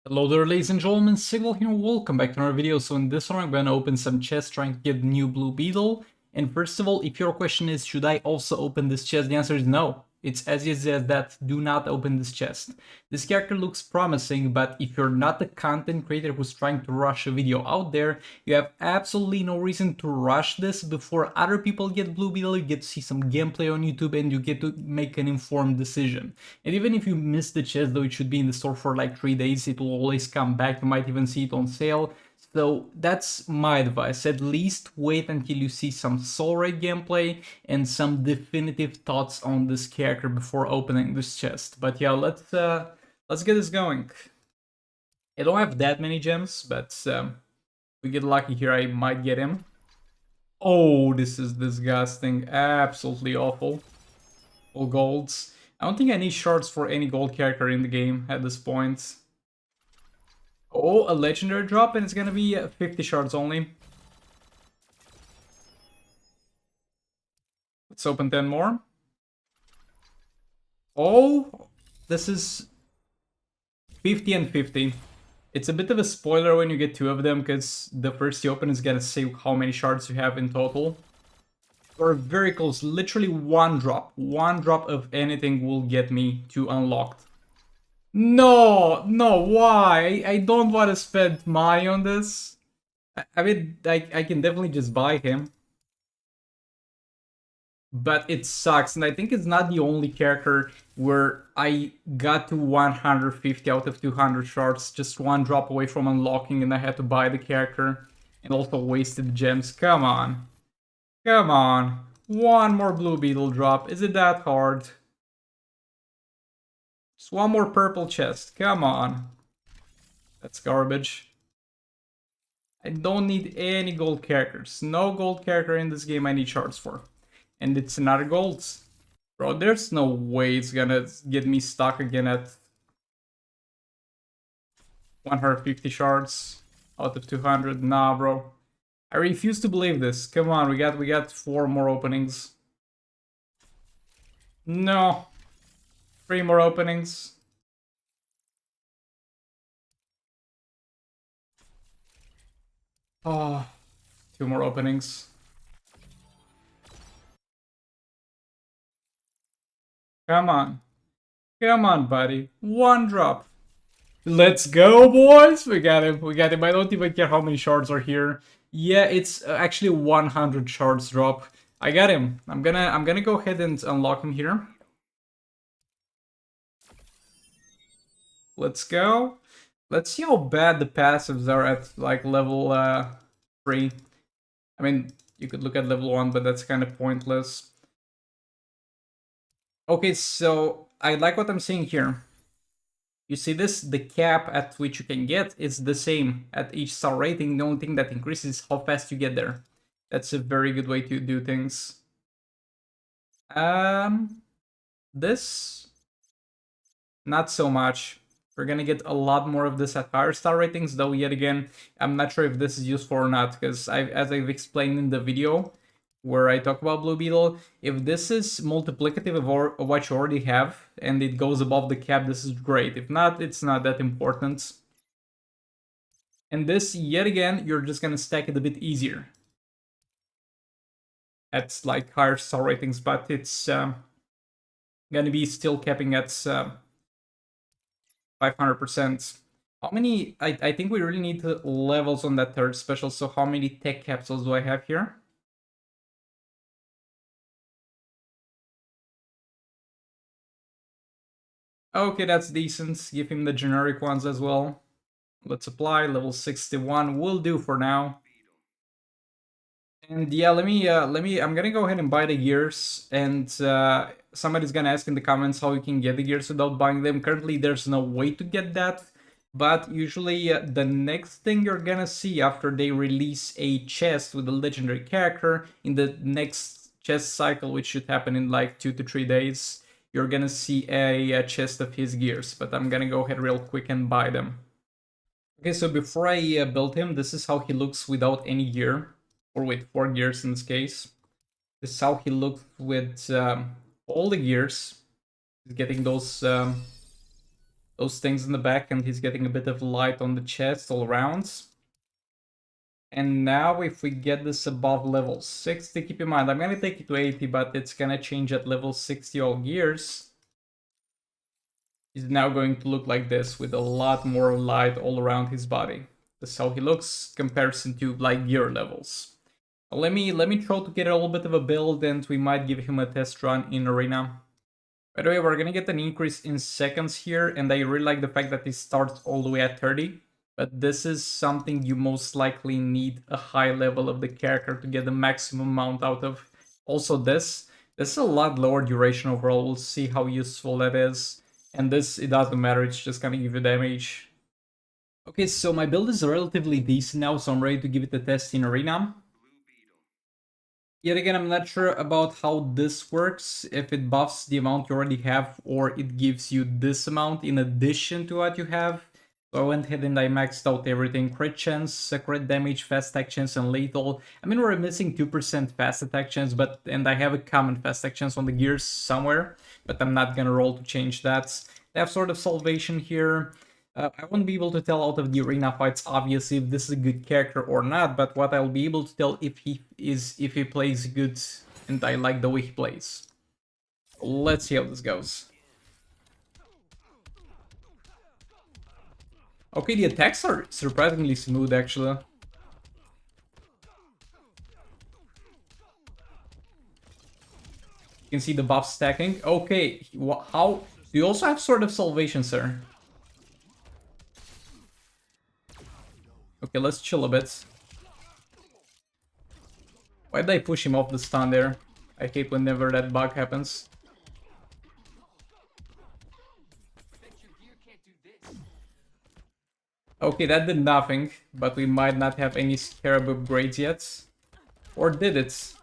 Hello there, ladies and gentlemen, Signal here, welcome back to another video. So in this one I'm going to open some chests trying to get the new blue beetle. And first of all, if your question is, should I also open this chest? The answer is no. It's as easy as that, do not open this chest. This character looks promising, but if you're not the content creator who's trying to rush a video out there, you have absolutely no reason to rush this before other people get blue beetle. You get to see some gameplay on YouTube and you get to make an informed decision. And even if you miss the chest, though it should be in the store for like 3 days, it will always come back. You might even see it on sale. So that's my advice. At least wait until you see some soul raid gameplay and some definitive thoughts on this character before opening this chest. But yeah, let's get this going. I don't have that many gems, but if we get lucky here, I might get him. Oh, this is disgusting. Absolutely awful. All golds. I don't think I need shards for any gold character in the game at this point. Oh, a legendary drop, and it's gonna be 50 shards only. Let's open 10 more. Oh, this is 50 and 50. It's a bit of a spoiler when you get two of them, because the first you open is gonna say how many shards you have in total. Or very close, literally one drop. One drop of anything will get me to unlocked. No, no, why? I don't want to spend money on this. I mean, I can definitely just buy him. But it sucks, and I think it's not the only character where I got to 150 out of 200 shards, just one drop away from unlocking, and I had to buy the character, and also wasted gems. Come on. Come on. One more blue beetle drop. Is it that hard? Just one more purple chest. Come on. That's garbage. I don't need any gold characters. No gold character in this game I need shards for. And it's another gold. Bro, there's no way it's gonna get me stuck again at 150 shards out of 200. Nah, bro. I refuse to believe this. Come on, we got 4 more openings. No. 3 more openings. Oh, 2 more openings. Come on. Come on, buddy. One drop. Let's go, boys! We got him. We got him. I don't even care how many shards are here. Yeah, it's actually 100 shards drop. I got him. I'm gonna go ahead and unlock him here. Let's go. Let's see how bad the passives are at like level 3. I mean, you could look at level 1, but that's kind of pointless. Okay, so I like what I'm seeing here. You see this? The cap at which you can get is the same at each star rating. The only thing that increases is how fast you get there. That's a very good way to do things. This, not so much. We're gonna get a lot more of this at higher star ratings, though yet again, I'm not sure if this is useful or not, because as I've explained in the video where I talk about Blue Beetle, if this is multiplicative of what you already have, and it goes above the cap, this is great. If not, it's not that important. And this, yet again, you're just gonna stack it a bit easier at like higher star ratings, but it's gonna be still capping at 500%. How many? I think we really need levels on that third special, so how many tech capsules do I have here? Okay, that's decent. Give him the generic ones as well. Let's apply. Level 61 will do for now. And yeah, I'm gonna go ahead and buy the gears, and somebody's gonna ask in the comments how you can get the gears without buying them. Currently, there's no way to get that, but usually the next thing you're gonna see after they release a chest with a legendary character in the next chest cycle, which should happen in like 2 to 3 days, you're gonna see a chest of his gears, but I'm gonna go ahead real quick and buy them. Okay, so before I build him, this is how he looks without any gear. Or with 4 gears in this case. This is how he looks with all the gears. He's getting those those things in the back, and he's getting a bit of light on the chest all around. And now if we get this above level 60, keep in mind, I'm gonna take it to 80, but it's gonna change at level 60 all gears. He's now going to look like this with a lot more light all around his body. That's how he looks comparison to like gear levels. Let me try to get a little bit of a build, and we might give him a test run in arena. By the way, we're gonna get an increase in seconds here, and I really like the fact that it starts all the way at 30. But this is something you most likely need a high level of the character to get the maximum amount out of. Also this is a lot lower duration overall, we'll see how useful that is. And this, it doesn't matter, it's just gonna give you damage. Okay, so my build is relatively decent now, so I'm ready to give it a test in arena. Yet again, I'm not sure about how this works, if it buffs the amount you already have, or it gives you this amount in addition to what you have. So I went ahead and I maxed out everything. Crit chance, crit damage, fast attack chance, and lethal. I mean, we're missing 2% fast attack chance, and I have a common fast attack chance on the gears somewhere, but I'm not gonna roll to change that. They have Sword of Salvation here. I won't be able to tell out of the arena fights, obviously, if this is a good character or not, but what I'll be able to tell if he plays good and I like the way he plays. Let's see how this goes. Okay, the attacks are surprisingly smooth, actually. You can see the buff stacking. Okay, how? Do you also have Sword of Salvation, sir? Okay, let's chill a bit. Why did I push him off the stun there? I hate whenever that bug happens. Okay, that did nothing, but we might not have any scarab upgrades yet. Or did it?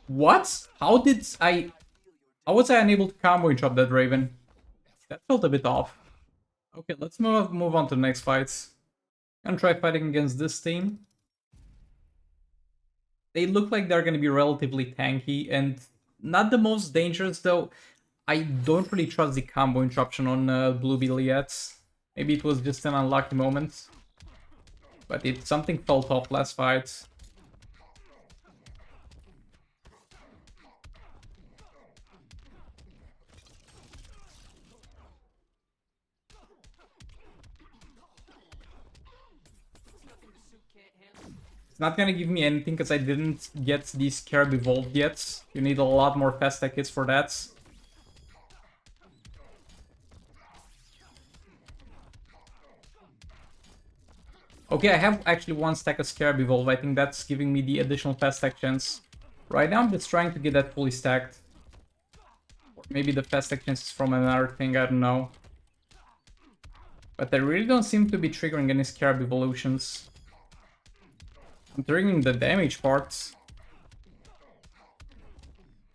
What? How was I unable to combo interrupt that Raven? That felt a bit off. Okay, let's move on to the next fights. Gonna try fighting against this team. They look like they're gonna be relatively tanky and not the most dangerous, though. I don't really trust the combo interruption on Blue Beetle yet. Maybe it was just an unlucky moment. But something felt off last fight. It's not gonna give me anything because I didn't get the Scarab evolved yet. You need a lot more fast attack hits for that. Okay, I have actually one stack of Scarab evolved. I think that's giving me the additional fast attack chance. Right now I'm just trying to get that fully stacked. Or maybe the fast attack chance is from another thing, I don't know. But I really don't seem to be triggering any Scarab evolutions. I'm triggering the damage parts.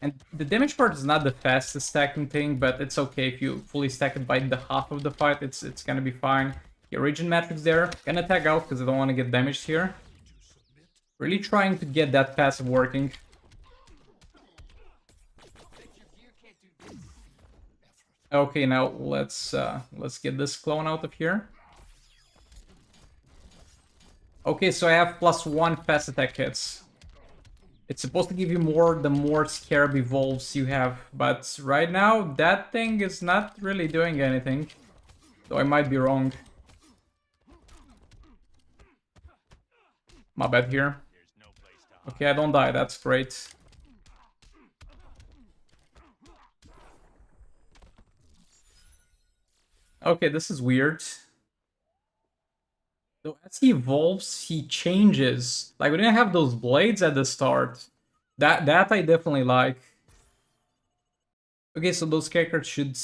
And the damage part is not the fastest stacking thing, but it's okay if you fully stack it by the half of the fight, it's gonna be fine. The origin matrix there, gonna tag out because I don't want to get damaged here. Really trying to get that passive working. Okay, now let's get this clone out of here. Okay, so I have +1 fast attack hits. It's supposed to give you more the more Scarab evolves you have, but right now that thing is not really doing anything. So I might be wrong. My bad here. Okay, I don't die, that's great. Okay, this is weird. So as he evolves, he changes. Like, we didn't have those blades at the start. That I definitely like. Okay, so those characters should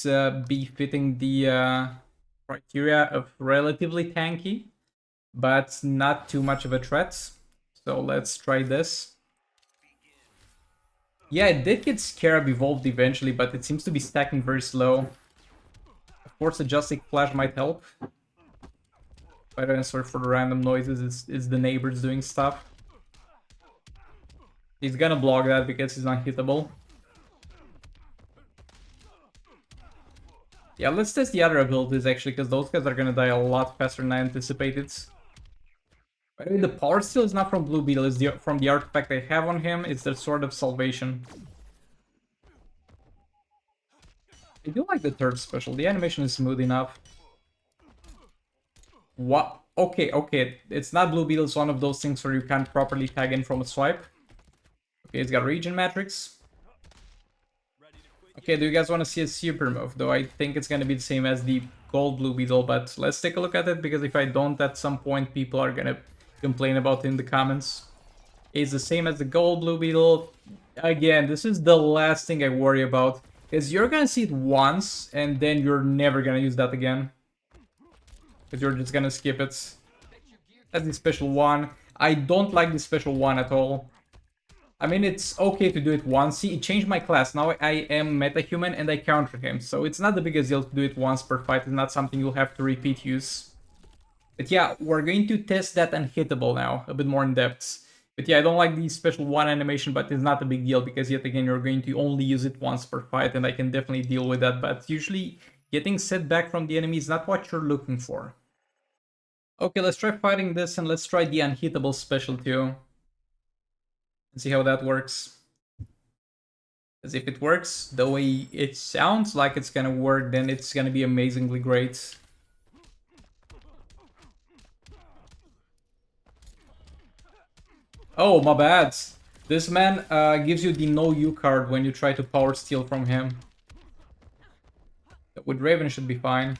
be fitting the criteria of relatively tanky, but not too much of a threat. So let's try this. Yeah, it did get Scarab evolved eventually, but it seems to be stacking very slow. Of course, adjusting flash might help. By the way, sorry for the random noises, it's the neighbors doing stuff. He's gonna block that because he's unhittable. Yeah, let's test the other abilities actually, because those guys are gonna die a lot faster than I anticipated. By the way, the power steal is not from Blue Beetle, it's from the artifact I have on him. It's the Sword of Salvation. I do like the third special. The animation is smooth enough. What? Okay, okay. It's not Blue Beetle, it's one of those things where you can't properly tag in from a swipe. Okay, it's got Regen Matrix. Okay, do you guys want to see a super move? Though I think it's gonna be the same as the gold Blue Beetle, but let's take a look at it, because if I don't, at some point people are gonna complain about it in the comments. It's the same as the gold Blue Beetle. Again, this is the last thing I worry about, because you're gonna see it once, and then you're never gonna use that again. Because you're just gonna skip it. That's the special one. I don't like the special one at all. I mean, it's okay to do it once. See, it changed my class. Now I am metahuman and I counter him. So it's not the biggest deal to do it once per fight. It's not something you'll have to repeat use. But yeah, we're going to test that unhittable now, a bit more in depth. But yeah, I don't like the special one animation, but it's not a big deal, because yet again, you're going to only use it once per fight, and I can definitely deal with that. But usually, getting set back from the enemy is not what you're looking for. Okay, let's try fighting this, and let's try the unhittable special too. And see how that works. Because if it works the way it sounds like it's gonna work, then it's gonna be amazingly great. Oh, my bad. This man gives you the no U card when you try to power steal from him. With Raven should be fine.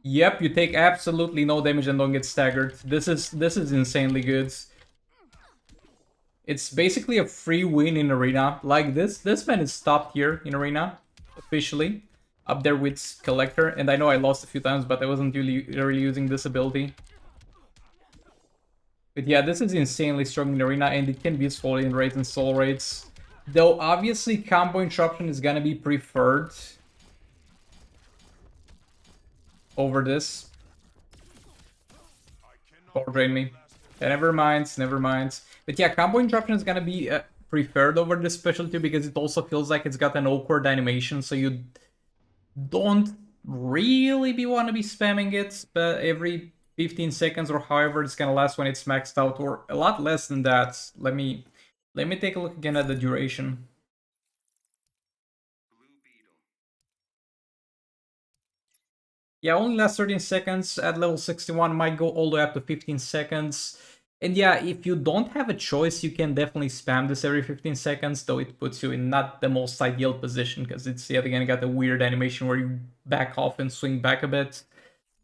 Yep, you take absolutely no damage and don't get staggered. This is insanely good. It's basically a free win in Arena. Like this man is top tier in Arena, officially. Up there with Collector, and I know I lost a few times, but I wasn't really using this ability. But yeah, this is insanely strong in Arena, and it can be useful in raids and soul raids. Though obviously combo interruption is gonna be preferred over this. Power drain me. Yeah, never mind, never mind. But yeah, combo interruption is gonna be preferred over this specialty, because it also feels like it's got an awkward animation, so you don't really want to be spamming it, but every 15 seconds or however it's gonna last when it's maxed out, or a lot less than that. Let me take a look again at the duration. Yeah, only lasts 13 seconds. At level 61 might go all the way up to 15 seconds. And yeah, if you don't have a choice, you can definitely spam this every 15 seconds, though it puts you in not the most ideal position, because it's yet again got a weird animation where you back off and swing back a bit.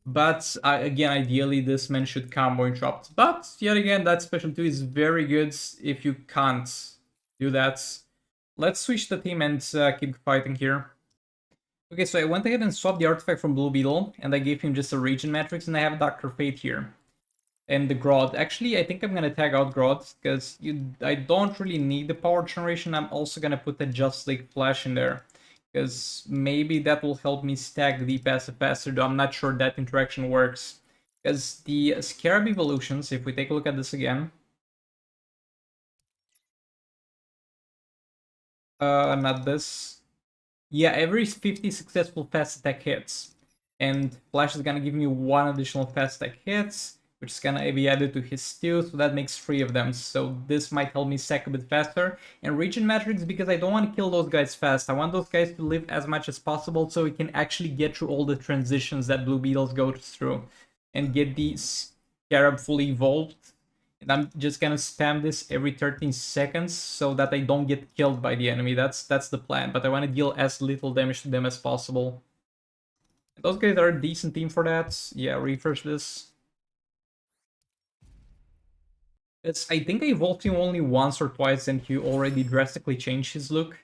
But again, ideally this man should combo interrupt. But yet again, that special 2 is very good if you can't do that. Let's switch the team and keep fighting here. Okay, so I went ahead and swapped the artifact from Blue Beetle, and I gave him just a Regen Matrix, and I have Dr. Fate here. And the Grodd. Actually, I think I'm gonna tag out Grodd, because I don't really need the power generation. I'm also gonna put a Just League Flash in there, because maybe that will help me stack the passive faster, though I'm not sure that interaction works. Because the Scarab evolutions, if we take a look at this again... not this. Yeah, every 50 successful fast attack hits. And Flash is gonna give me 1 additional fast attack hits, which is gonna be added to his 2, so that makes 3 of them. So this might help me stack a bit faster. And Regen Matrix, because I don't want to kill those guys fast. I want those guys to live as much as possible, so we can actually get through all the transitions that Blue Beetles go through. And get the Scarab fully evolved. And I'm just gonna spam this every 13 seconds so that I don't get killed by the enemy. That's the plan, but I want to deal as little damage to them as possible. Those guys are a decent team for that. Yeah, refresh this. I think I evolved him only once or twice and he already drastically changed his look.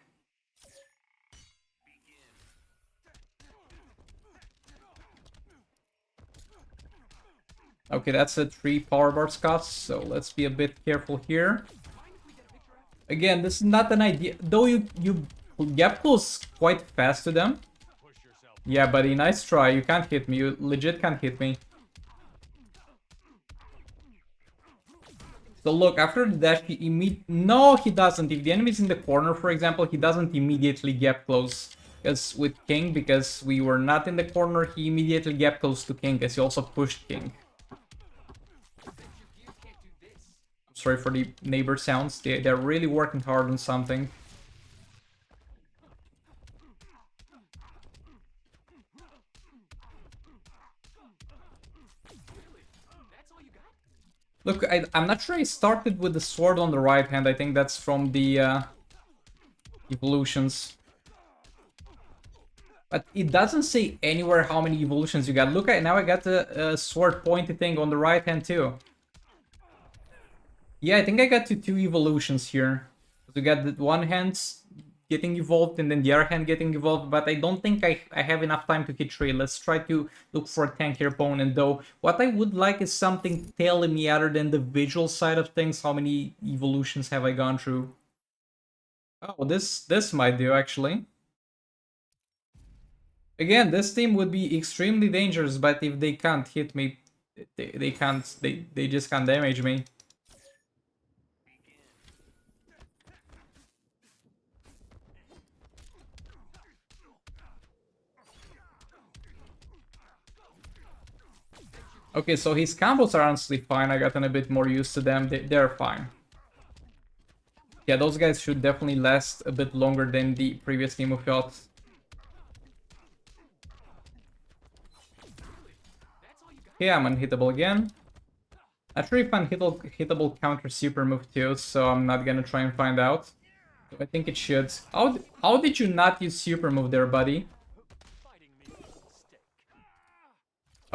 Okay, that's a 3 power bar Scots, so let's be a bit careful here. Again, this is not an idea, though you get close quite fast to them. Yeah, buddy, nice try. You can't hit me. You legit can't hit me. So look, after the dash, no, he doesn't. If the enemy's in the corner, for example, he doesn't immediately gap close. Because with King, because we were not in the corner, he immediately gap close to King, as he also pushed King. I'm sorry for the neighbor sounds. They're really working hard on something. Look, I'm not sure I started with the sword on the right hand. I think that's from the evolutions. But it doesn't say anywhere how many evolutions you got. Look, now I got the sword pointy thing on the right hand too. Yeah, I think I got to 2 evolutions here. We got the one hand getting evolved and then the other hand getting evolved, but I don't think I have enough time to hit 3. Let's try to look for a tankier opponent though. What I would like is something telling me other than the visual side of things, how many evolutions have I gone through. Oh, this might do actually. Again, this team would be extremely dangerous, but if they can't hit me, they can't, they just can't damage me. Okay, so his combos are honestly fine. I gotten a bit more used to them. They're fine. Yeah, those guys should definitely last a bit longer than the previous team of got. Okay, I'm unhittable again. Not sure if I'm hittable counter super move too, so I'm not gonna try and find out. I think it should. How did you not use super move there, buddy?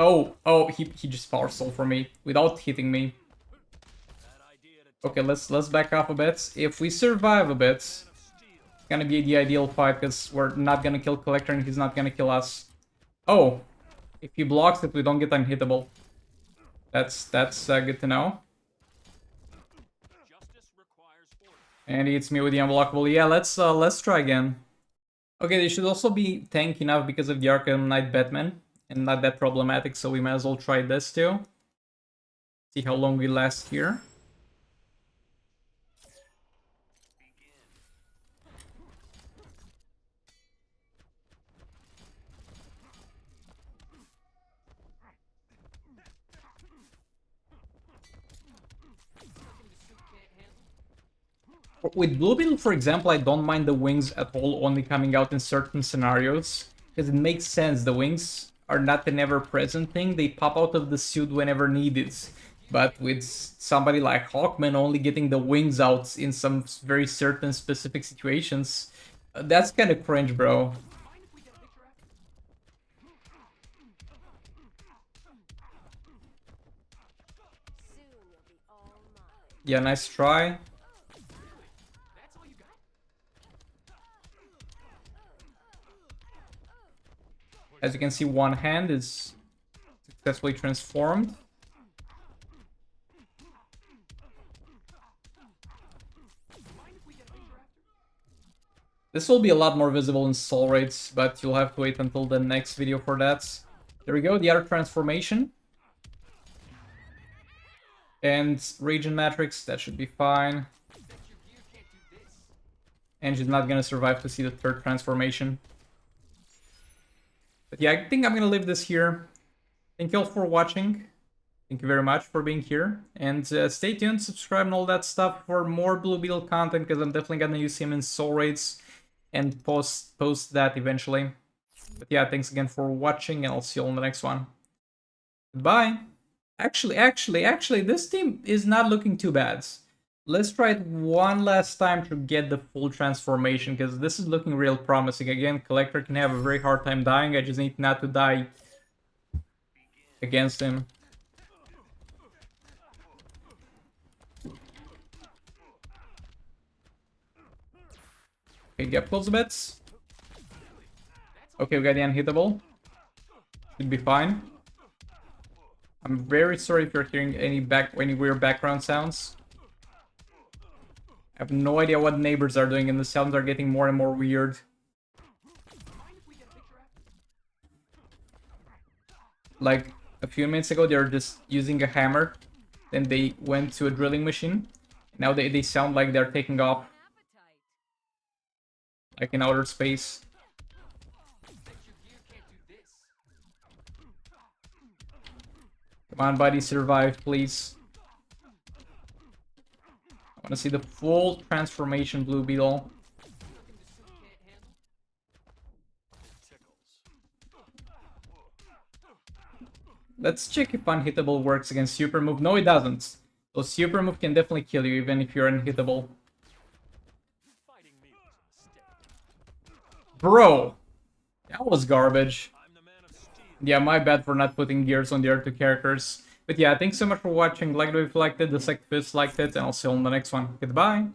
Oh, he just power stole for me without hitting me. Okay, let's back off a bit. If we survive a bit, it's gonna be the ideal fight because we're not gonna kill Collector and he's not gonna kill us. Oh, if he blocks it, we don't get unhittable. That's good to know. And he hits me with the unblockable. Yeah, let's try again. Okay, they should also be tank enough because of the Arkham Knight Batman and not that problematic, so we might as well try this too. See how long we last here. With Blue Beetle, for example, I don't mind the wings at all only coming out in certain scenarios, because it makes sense. The wings are not an ever-present thing, they pop out of the suit whenever needed. But with somebody like Hawkman only getting the wings out in some very certain specific situations, that's kind of cringe, bro. Yeah, nice try. As you can see, one hand is successfully transformed. This will be a lot more visible in soul rates, but you'll have to wait until the next video for that. There we go, the other transformation. And region matrix, that should be fine. And she's not gonna survive to see the third transformation. But yeah, I think I'm gonna leave this here. Thank you all for watching. Thank you very much for being here. And stay tuned, subscribe and all that stuff for more Blue Beetle content, because I'm definitely gonna use him in soul raids and post that eventually. But yeah, thanks again for watching, and I'll see you all in the next one. Goodbye. Actually, this team is not looking too bad. Let's try it one last time to get the full transformation, because this is looking real promising. Again, Collector can have a very hard time dying. I just need not to die against him. Okay, get close a bit. Okay, we got the unhittable. Should be fine. I'm very sorry if you're hearing any weird background sounds. I have no idea what neighbors are doing, and the sounds are getting more and more weird. Like, a few minutes ago, they were just using a hammer Then they went to a drilling machine. Now they sound like they're taking off, like in outer space. Come on, buddy, survive, please. I want to see the full transformation, Blue Beetle. Let's check if unhittable works against super move. No, it doesn't. So super move can definitely kill you even if you're unhittable. Bro, that was garbage. Yeah, my bad for not putting gears on the other two characters. But yeah, thanks so much for watching. Like the video if you liked it, dislike if you disliked it, and I'll see you on the next one. Goodbye.